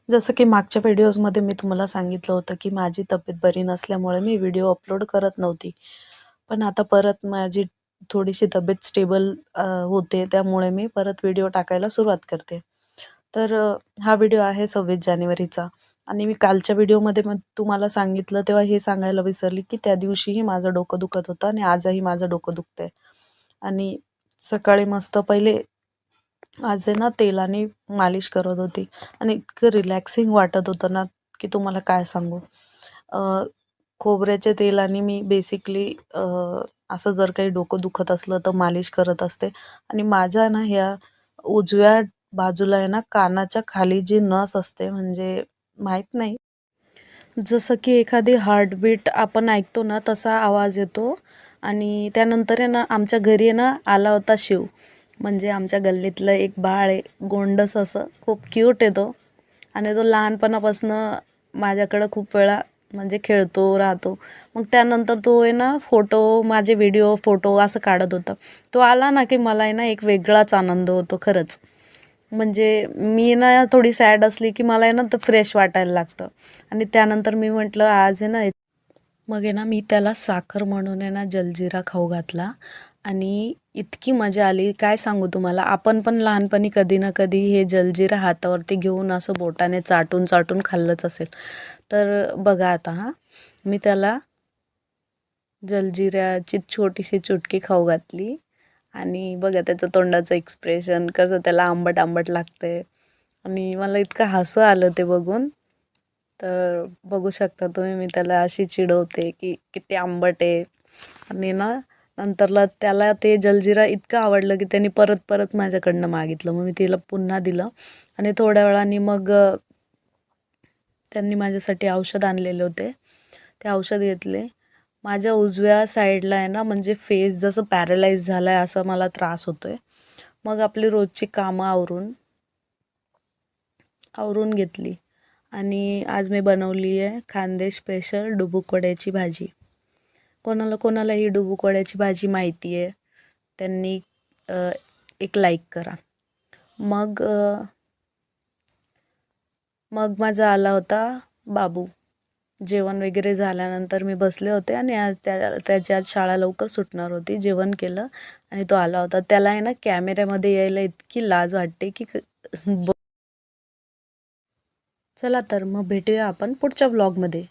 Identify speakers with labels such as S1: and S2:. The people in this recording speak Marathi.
S1: जसं की मागच्या व्हिडिओजमध्ये मी तुम्हाला सांगितलं होतं की माझी तब्येत बरी नसल्यामुळे मी व्हिडिओ अपलोड करत नव्हती. पण आता परत माझी थोडीशी तब्येत स्टेबल होते, त्यामुळे मी परत व्हिडिओ टाकायला सुरुवात करते. तर हा व्हिडिओ आहे 26 जानेवारीचा आणि मी कालच्या व्हिडिओमध्ये मग तुम्हाला सांगितलं तेव्हा हे सांगायला विसरली की त्या दिवशीही माझं डोकं दुखत होतं आणि आजही माझं डोकं दुखतंय. आणि सकाळी मस्त पहिले आज आहे ना तेलाने मालिश करत होती आणि इतकं रिलॅक्सिंग वाटत होतं ना की तुम्हाला काय सांगू. खोबऱ्याच्या तेलाने मी बेसिकली असं जर काही डोकं दुखत असलं तर मालिश करत असते आणि माझ्या ना ह्या उजव्या बाजूला आहे ना कानाच्या खाली जी नस असते म्हणजे माहीत नाही, जसं की एखादी हार्टबीट आपण ऐकतो ना तसा आवाज येतो. आणि त्यानंतर आहे ना आमच्या घरी आहे ना आला होता शिव, म्हणजे आमच्या गल्लीतलं एक बाळ आहे, गोंडस असं खूप क्यूट आहे तो. आणि तो लहानपणापासनं माझ्याकडं खूप वेळा म्हणजे खेळतो राहतो. मग त्यानंतर तो आहे ना फोटो, माझे व्हिडिओ फोटो असं काढत होता. तो आला ना की मला आहे ना एक वेगळाच आनंद होतो खरंच. म्हणजे मी ना थोडी सॅड असली की मला आहे ना तर फ्रेश वाटायला लागतं. आणि त्यानंतर मी म्हटलं आज आहे ना, मग आहे ना मी त्याला साखर म्हणून आहे ना जलजिरा खाऊ घातला आणि इतकी मजा आली काय सांगू तुम्हाला. आपण पण लहानपणी कधी ना कधी हे जलजिरा हातावरती घेऊन असं बोटाने चाटून चाटून खाल्लंच असेल. तर बघा आता मी त्याला जलजिऱ्याची छोटीशी चुटकी खाऊ घातली आणि बघा त्याचं तोंडाचं एक्सप्रेशन कसं त्याला आंबट आंबट लागतंय आणि मला इतकं हसू आलं ते बघून. तर बघू शकता तुम्ही मी त्याला अशी चिडवते की किती आंबट आहे. आणि ना नंतरला त्याला ते जलजिरा इतकं आवडलं की त्यांनी परत परत माझ्याकडनं मागितलं. मग मी तिला पुन्हा दिलं आणि थोड्या वेळाने मग त्यांनी माझ्यासाठी औषध आणलेले होते, ते औषध घेतले. माझ्या उजव्या साईडला आहे ना म्हणजे फेस जसं पॅरालाइज झाला आहे असं मला त्रास होतो आहे. मग आपली रोजची कामं आवरून घेतली आणि आज मी बनवली आहे खानदेश स्पेशल डुबुक वड्याची भाजी. कोणाला कोणाला ही डुबुक वड्याची भाजी माहिती आहे त्यांनी एक लाईक करा. मग माझा आला होता बाबू. जेवण वगैरे झाल्यानंतर मी बसले होते आणि आज त्याची आज शाळा लवकर सुटणार होती. जेवण केलं आणि तो आला होता. त्याला आहे ना कॅमेऱ्यामध्ये यायला इतकी लाज वाटते की चला तर मग भेटूया आपण पुढच्या व्लॉगमध्ये.